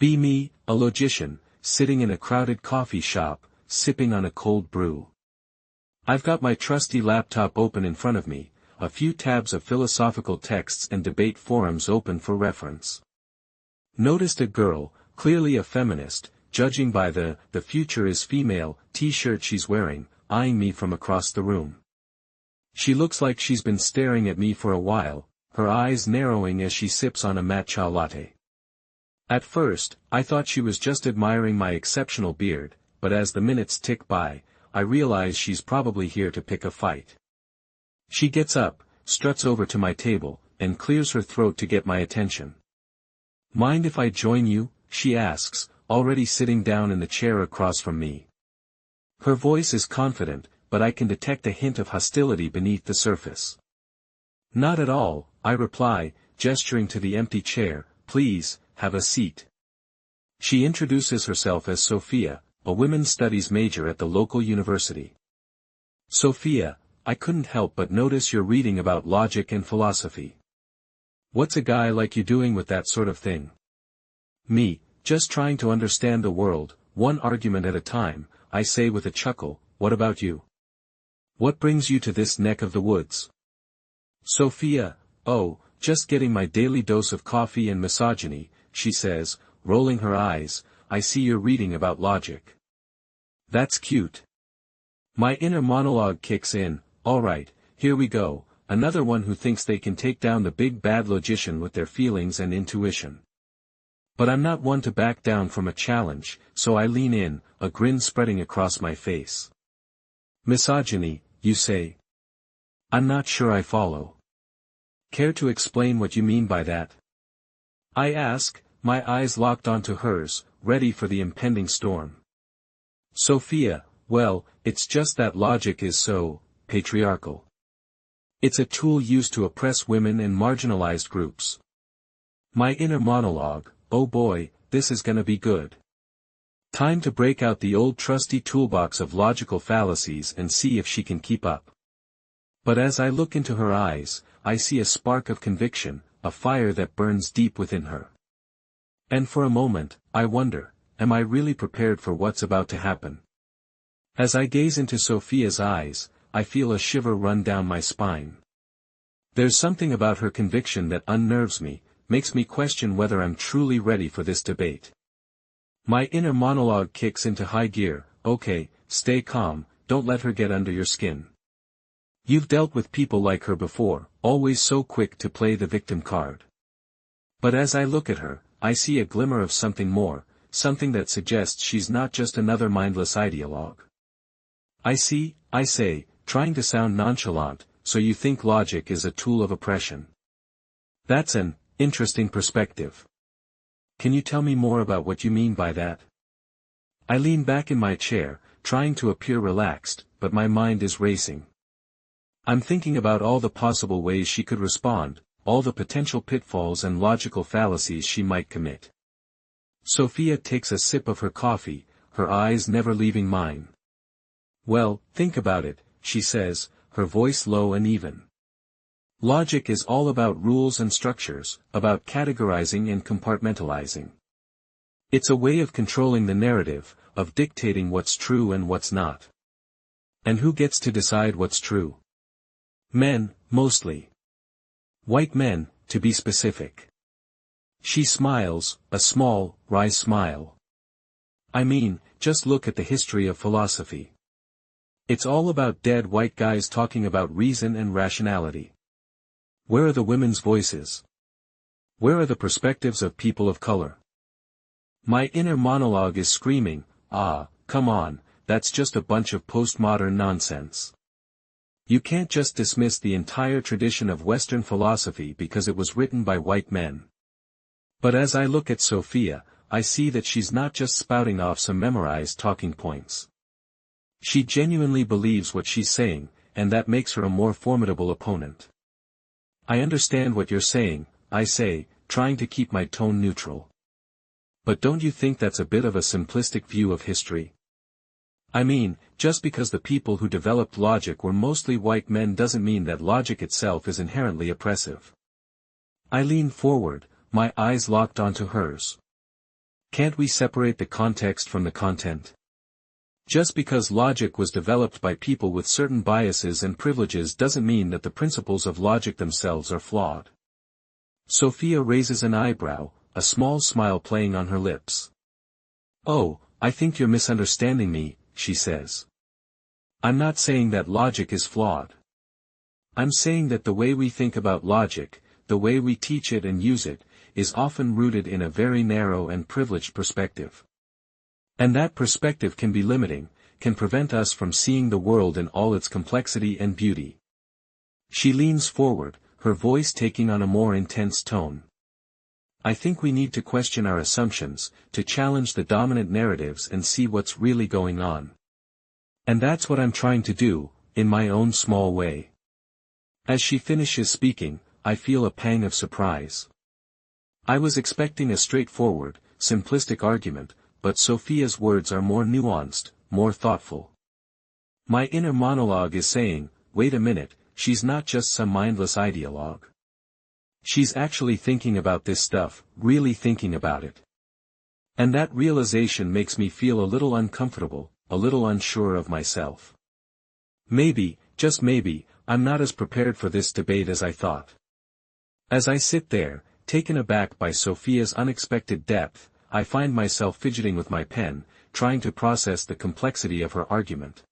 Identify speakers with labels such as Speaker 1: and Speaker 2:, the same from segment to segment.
Speaker 1: Be me, a logician, sitting in a crowded coffee shop, sipping on a cold brew. I've got my trusty laptop open in front of me, a few tabs of philosophical texts and debate forums open for reference. Noticed a girl, clearly a feminist, judging by the future is female t-shirt she's wearing, eyeing me from across the room. She looks like she's been staring at me for a while, her eyes narrowing as she sips on a matcha latte. At first, I thought she was just admiring my exceptional beard, but as the minutes tick by, I realize she's probably here to pick a fight. She gets up, struts over to my table, and clears her throat to get my attention. "Mind if I join you?" she asks, already sitting down in the chair across from me. Her voice is confident, but I can detect a hint of hostility beneath the surface. "Not at all," I reply, gesturing to the empty chair, "please, have a seat." She introduces herself as Sophia, a women's studies major at the local university. "Sophia, I couldn't help but notice you're reading about logic and philosophy. What's a guy like you doing with that sort of thing?" "Me, just trying to understand the world, one argument at a time," I say with a chuckle. "What about you? What brings you to this neck of the woods?" "Sophia, oh, just getting my daily dose of coffee and misogyny," she says, rolling her eyes. "I see you're reading about logic. That's cute." My inner monologue kicks in. All right, here we go, another one who thinks they can take down the big bad logician with their feelings and intuition. But I'm not one to back down from a challenge, so I lean in, a grin spreading across my face. "Misogyny, you say? I'm not sure I follow. Care to explain what you mean by that?" I ask, my eyes locked onto hers, ready for the impending storm. "Sophia, well, it's just that logic is so patriarchal. It's a tool used to oppress women and marginalized groups." My inner monologue, oh boy, this is gonna be good. Time to break out the old trusty toolbox of logical fallacies and see if she can keep up. But as I look into her eyes, I see a spark of conviction, a fire that burns deep within her. And for a moment, I wonder, am I really prepared for what's about to happen? As I gaze into Sophia's eyes, I feel a shiver run down my spine. There's something about her conviction that unnerves me, makes me question whether I'm truly ready for this debate. My inner monologue kicks into high gear. "Okay, stay calm, don't let her get under your skin. You've dealt with people like her before, always so quick to play the victim card." But as I look at her, I see a glimmer of something more, something that suggests she's not just another mindless ideologue. I say, trying to sound nonchalant, "So you think logic is a tool of oppression? That's an interesting perspective. Can you tell me more about what you mean by that?" I lean back in my chair, trying to appear relaxed, but my mind is racing. I'm thinking about all the possible ways she could respond, all the potential pitfalls and logical fallacies she might commit. Sophia takes a sip of her coffee, her eyes never leaving mine. "Well, think about it," she says, her voice low and even. "Logic is all about rules and structures, about categorizing and compartmentalizing. It's a way of controlling the narrative, of dictating what's true and what's not. And who gets to decide what's true? Men, mostly. White men, to be specific." She smiles, a small, wry smile. "I mean, just look at the history of philosophy. It's all about dead white guys talking about reason and rationality. Where are the women's voices? Where are the perspectives of people of color?" My inner monologue is screaming, come on, that's just a bunch of postmodern nonsense. You can't just dismiss the entire tradition of Western philosophy because it was written by white men. But as I look at Sophia, I see that she's not just spouting off some memorized talking points. She genuinely believes what she's saying, and that makes her a more formidable opponent. "I understand what you're saying," I say, trying to keep my tone neutral. "But don't you think that's a bit of a simplistic view of history? I mean, just because the people who developed logic were mostly white men doesn't mean that logic itself is inherently oppressive." I lean forward, my eyes locked onto hers. Can't we separate the context from the content? Just because logic was developed by people with certain biases and privileges doesn't mean that the principles of logic themselves are flawed. Sophia raises an eyebrow, a small smile playing on her lips. "Oh, I think you're misunderstanding me," she says. "I'm not saying that logic is flawed. I'm saying that the way we think about logic, the way we teach it and use it, is often rooted in a very narrow and privileged perspective. And that perspective can be limiting, can prevent us from seeing the world in all its complexity and beauty." She leans forward, her voice taking on a more intense tone. "I think we need to question our assumptions, to challenge the dominant narratives and see what's really going on. And that's what I'm trying to do, in my own small way." As she finishes speaking, I feel a pang of surprise. I was expecting a straightforward, simplistic argument, but Sophia's words are more nuanced, more thoughtful. My inner monologue is saying, wait a minute, she's not just some mindless ideologue. She's actually thinking about this stuff, really thinking about it. And that realization makes me feel a little uncomfortable, a little unsure of myself. Maybe, just maybe, I'm not as prepared for this debate as I thought. As I sit there, taken aback by Sophia's unexpected depth, I find myself fidgeting with my pen, trying to process the complexity of her argument.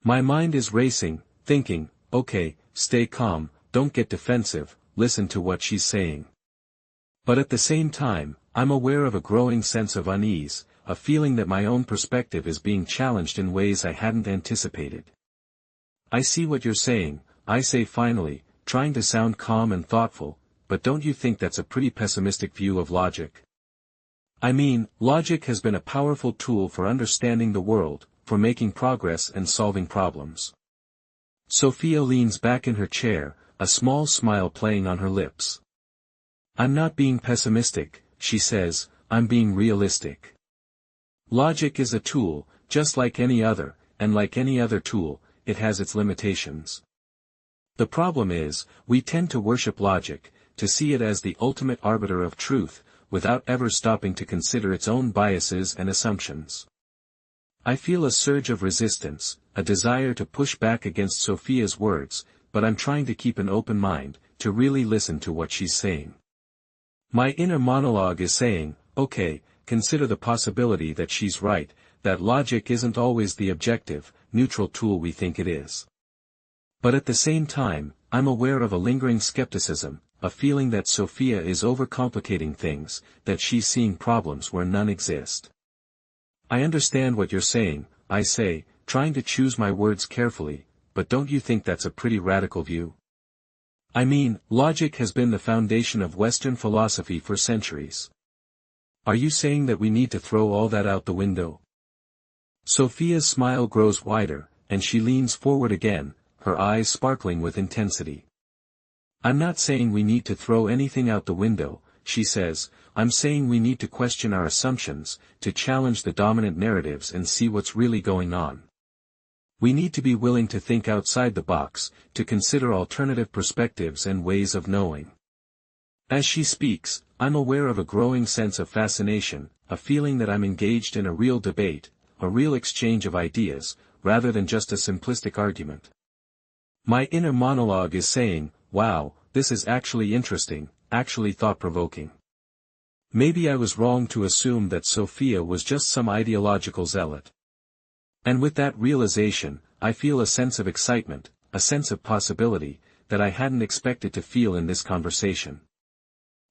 Speaker 1: My mind is racing, thinking, okay, stay calm, don't get defensive, listen to what she's saying. But at the same time, I'm aware of a growing sense of unease, a feeling that my own perspective is being challenged in ways I hadn't anticipated. "I see what you're saying," I say finally, trying to sound calm and thoughtful, "but don't you think that's a pretty pessimistic view of logic? I mean, logic has been a powerful tool for understanding the world, for making progress and solving problems." Sophia leans back in her chair, a small smile playing on her lips. "I'm not being pessimistic," she says, "I'm being realistic. Logic is a tool, just like any other, and like any other tool, it has its limitations. The problem is, we tend to worship logic, to see it as the ultimate arbiter of truth, without ever stopping to consider its own biases and assumptions." I feel a surge of resistance, a desire to push back against Sophia's words, but I'm trying to keep an open mind, to really listen to what she's saying. My inner monologue is saying, okay, consider the possibility that she's right, that logic isn't always the objective, neutral tool we think it is. But at the same time, I'm aware of a lingering skepticism, a feeling that Sophia is overcomplicating things, that she's seeing problems where none exist. "I understand what you're saying," I say, trying to choose my words carefully, "but don't you think that's a pretty radical view? I mean, logic has been the foundation of Western philosophy for centuries. Are you saying that we need to throw all that out the window?" Sophia's smile grows wider, and she leans forward again, her eyes sparkling with intensity. "I'm not saying we need to throw anything out the window," she says, "I'm saying we need to question our assumptions, to challenge the dominant narratives and see what's really going on. We need to be willing to think outside the box, to consider alternative perspectives and ways of knowing." As she speaks, I'm aware of a growing sense of fascination, a feeling that I'm engaged in a real debate, a real exchange of ideas, rather than just a simplistic argument. My inner monologue is saying, wow, this is actually interesting, actually thought-provoking. Maybe I was wrong to assume that Sophia was just some ideological zealot. And with that realization, I feel a sense of excitement, a sense of possibility, that I hadn't expected to feel in this conversation.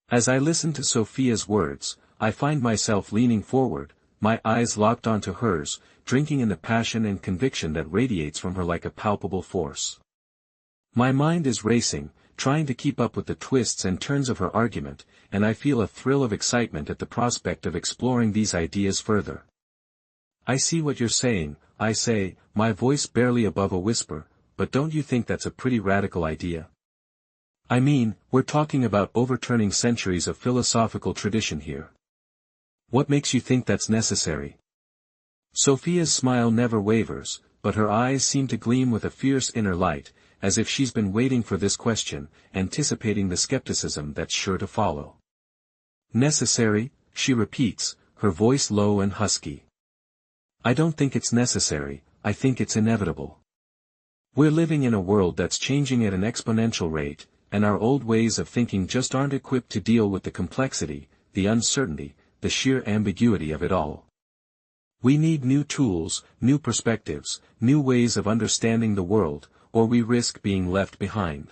Speaker 1: As I listen to Sophia's words, I find myself leaning forward, my eyes locked onto hers, drinking in the passion and conviction that radiates from her like a palpable force. My mind is racing, trying to keep up with the twists and turns of her argument, and I feel a thrill of excitement at the prospect of exploring these ideas further. "I see what you're saying," I say, my voice barely above a whisper, "but don't you think that's a pretty radical idea? I mean, we're talking about overturning centuries of philosophical tradition here. What makes you think that's necessary?" Sophia's smile never wavers, but her eyes seem to gleam with a fierce inner light, as if she's been waiting for this question, anticipating the skepticism that's sure to follow. "Necessary," she repeats, her voice low and husky. I don't think it's necessary, I think it's inevitable. We're living in a world that's changing at an exponential rate, and our old ways of thinking just aren't equipped to deal with the complexity, the uncertainty, the sheer ambiguity of it all. We need new tools, new perspectives, new ways of understanding the world, or we risk being left behind.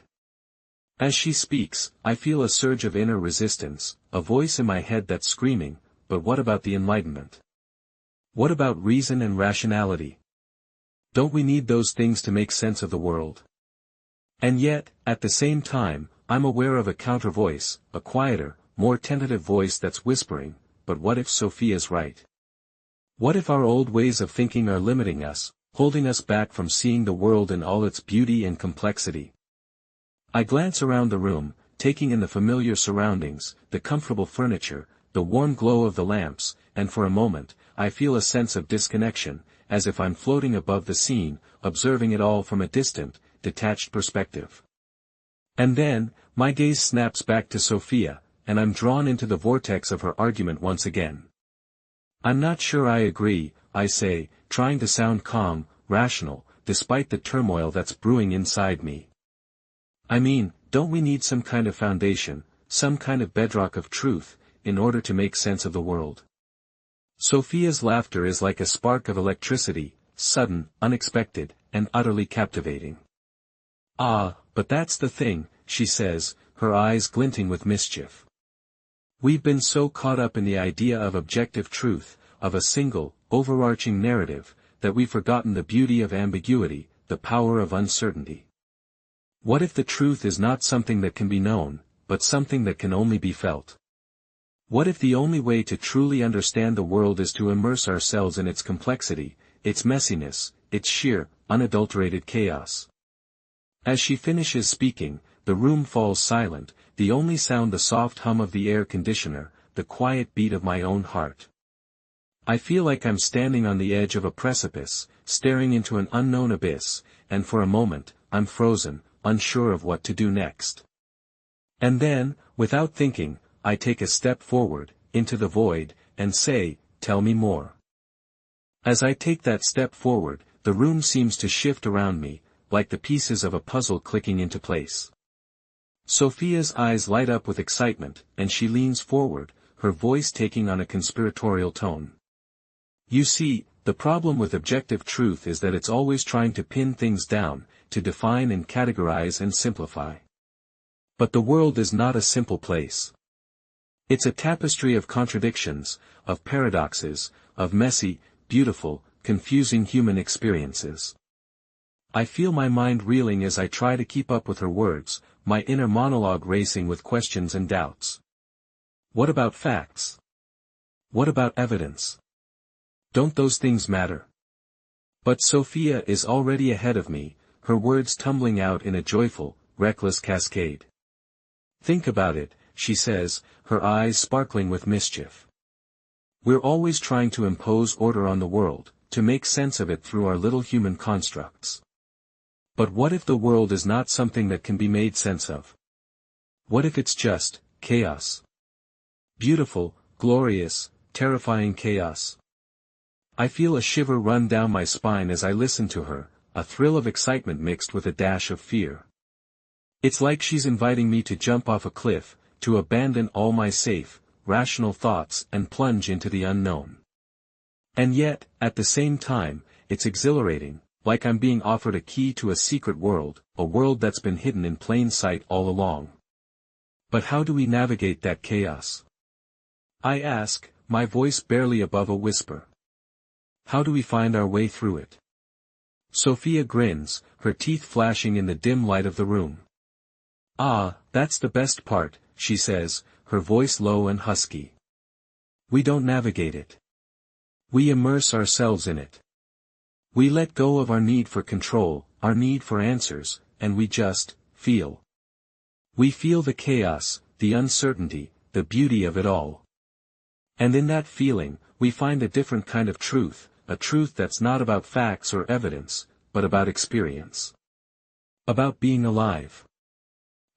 Speaker 1: As she speaks, I feel a surge of inner resistance, a voice in my head that's screaming, but what about the Enlightenment? What about reason and rationality? Don't we need those things to make sense of the world? And yet, at the same time, I'm aware of a counter voice, a quieter, more tentative voice that's whispering, but what if Sophia's right? What if our old ways of thinking are limiting us, holding us back from seeing the world in all its beauty and complexity? I glance around the room, taking in the familiar surroundings, the comfortable furniture, the warm glow of the lamps, and for a moment, I feel a sense of disconnection, as if I'm floating above the scene, observing it all from a distant, detached perspective. And then, my gaze snaps back to Sophia, and I'm drawn into the vortex of her argument once again. I'm not sure I agree, I say, trying to sound calm, rational, despite the turmoil that's brewing inside me. I mean, don't we need some kind of foundation, some kind of bedrock of truth, in order to make sense of the world? Sophia's laughter is like a spark of electricity, sudden, unexpected, and utterly captivating. Ah, but that's the thing, she says, her eyes glinting with mischief. We've been so caught up in the idea of objective truth, of a single, overarching narrative, that we've forgotten the beauty of ambiguity, the power of uncertainty. What if the truth is not something that can be known, but something that can only be felt? What if the only way to truly understand the world is to immerse ourselves in its complexity, its messiness, its sheer, unadulterated chaos? As she finishes speaking, the room falls silent, the only sound the soft hum of the air conditioner, the quiet beat of my own heart. I feel like I'm standing on the edge of a precipice, staring into an unknown abyss, and for a moment, I'm frozen, unsure of what to do next. And then, without thinking, I take a step forward, into the void, and say, "Tell me more." As I take that step forward, the room seems to shift around me, like the pieces of a puzzle clicking into place. Sophia's eyes light up with excitement, and she leans forward, her voice taking on a conspiratorial tone. You see, the problem with objective truth is that it's always trying to pin things down, to define and categorize and simplify. But the world is not a simple place. It's a tapestry of contradictions, of paradoxes, of messy, beautiful, confusing human experiences. I feel my mind reeling as I try to keep up with her words, my inner monologue racing with questions and doubts. What about facts? What about evidence? Don't those things matter? But Sophia is already ahead of me, her words tumbling out in a joyful, reckless cascade. Think about it, she says, her eyes sparkling with mischief. We're always trying to impose order on the world, to make sense of it through our little human constructs. But what if the world is not something that can be made sense of? What if it's just chaos? Beautiful, glorious, terrifying chaos. I feel a shiver run down my spine as I listen to her, a thrill of excitement mixed with a dash of fear. It's like she's inviting me to jump off a cliff, to abandon all my safe, rational thoughts and plunge into the unknown. And yet, at the same time, it's exhilarating, like I'm being offered a key to a secret world, a world that's been hidden in plain sight all along. But how do we navigate that chaos? I ask, my voice barely above a whisper. How do we find our way through it? Sophia grins, her teeth flashing in the dim light of the room. Ah, that's the best part, she says, her voice low and husky. We don't navigate it. We immerse ourselves in it. We let go of our need for control, our need for answers, and we just feel. We feel the chaos, the uncertainty, the beauty of it all. And in that feeling, we find a different kind of truth, a truth that's not about facts or evidence, but about experience. About being alive.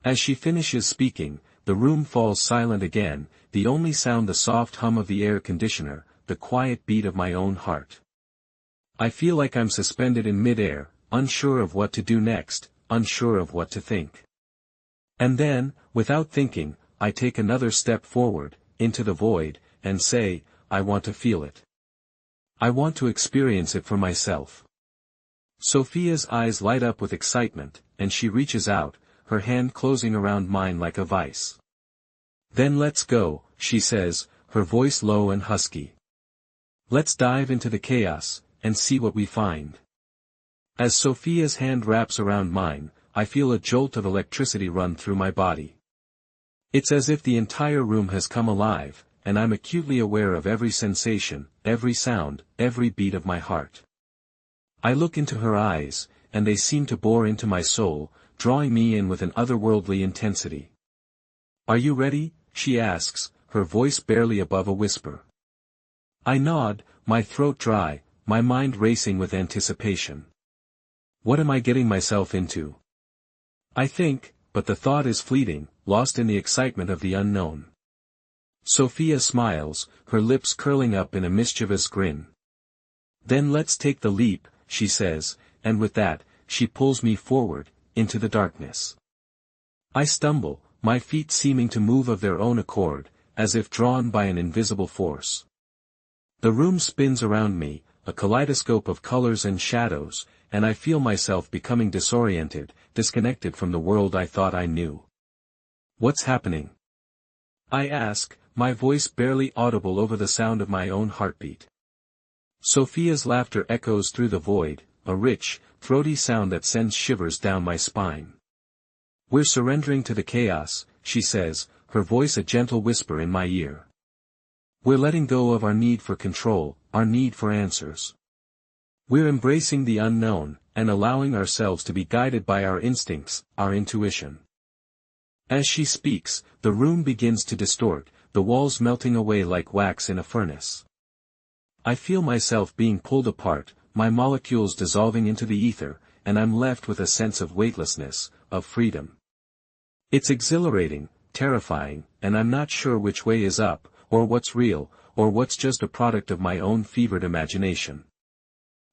Speaker 1: As she finishes speaking, the room falls silent again, the only sound the soft hum of the air conditioner, the quiet beat of my own heart. I feel like I'm suspended in mid-air, unsure of what to do next, unsure of what to think. And then, without thinking, I take another step forward, into the void, and say, I want to feel it. I want to experience it for myself. Sophia's eyes light up with excitement, and she reaches out, her hand closing around mine like a vice. Then let's go, she says, her voice low and husky. Let's dive into the chaos, and see what we find. As Sophia's hand wraps around mine, I feel a jolt of electricity run through my body. It's as if the entire room has come alive, and I'm acutely aware of every sensation, every sound, every beat of my heart. I look into her eyes, and they seem to bore into my soul, drawing me in with an otherworldly intensity. Are you ready? She asks, her voice barely above a whisper. I nod, my throat dry, my mind racing with anticipation. What am I getting myself into? I think, but the thought is fleeting, lost in the excitement of the unknown. Sophia smiles, her lips curling up in a mischievous grin. Then let's take the leap, she says, and with that, she pulls me forward, into the darkness. I stumble, my feet seeming to move of their own accord, as if drawn by an invisible force. The room spins around me, a kaleidoscope of colors and shadows, and I feel myself becoming disoriented, disconnected from the world I thought I knew. What's happening? I ask, my voice barely audible over the sound of my own heartbeat. Sophia's laughter echoes through the void, a rich, throaty sound that sends shivers down my spine. We're surrendering to the chaos, she says, her voice a gentle whisper in my ear. We're letting go of our need for control, our need for answers. We're embracing the unknown, and allowing ourselves to be guided by our instincts, our intuition. As she speaks, the room begins to distort, the walls melting away like wax in a furnace. I feel myself being pulled apart, my molecules dissolving into the ether, and I'm left with a sense of weightlessness, of freedom. It's exhilarating, terrifying, and I'm not sure which way is up, or what's real, or what's just a product of my own fevered imagination.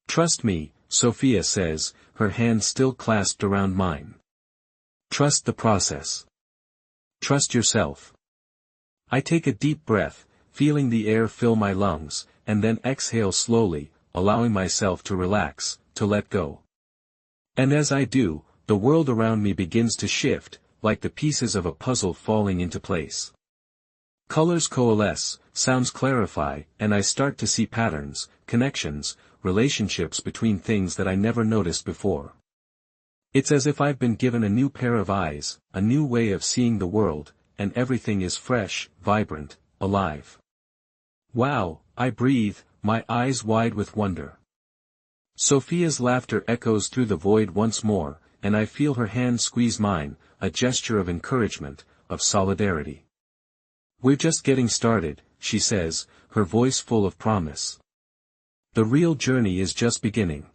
Speaker 1: Trust me, Sophia says, her hand still clasped around mine. Trust the process. Trust yourself. I take a deep breath, feeling the air fill my lungs, and then exhale slowly, allowing myself to relax, to let go. And as I do, the world around me begins to shift, like the pieces of a puzzle falling into place. Colors coalesce, sounds clarify, and I start to see patterns, connections, relationships between things that I never noticed before. It's as if I've been given a new pair of eyes, a new way of seeing the world, and everything is fresh, vibrant, alive. Wow, I breathe, my eyes wide with wonder. Sophia's laughter echoes through the void once more, and I feel her hand squeeze mine, a gesture of encouragement, of solidarity. We're just getting started, she says, her voice full of promise. The real journey is just beginning.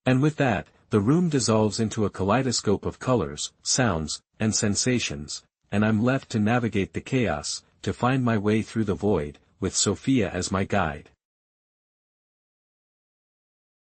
Speaker 1: And with that, the room dissolves into a kaleidoscope of colors, sounds, and sensations, and I'm left to navigate the chaos, to find my way through the void, with Sophia as my guide.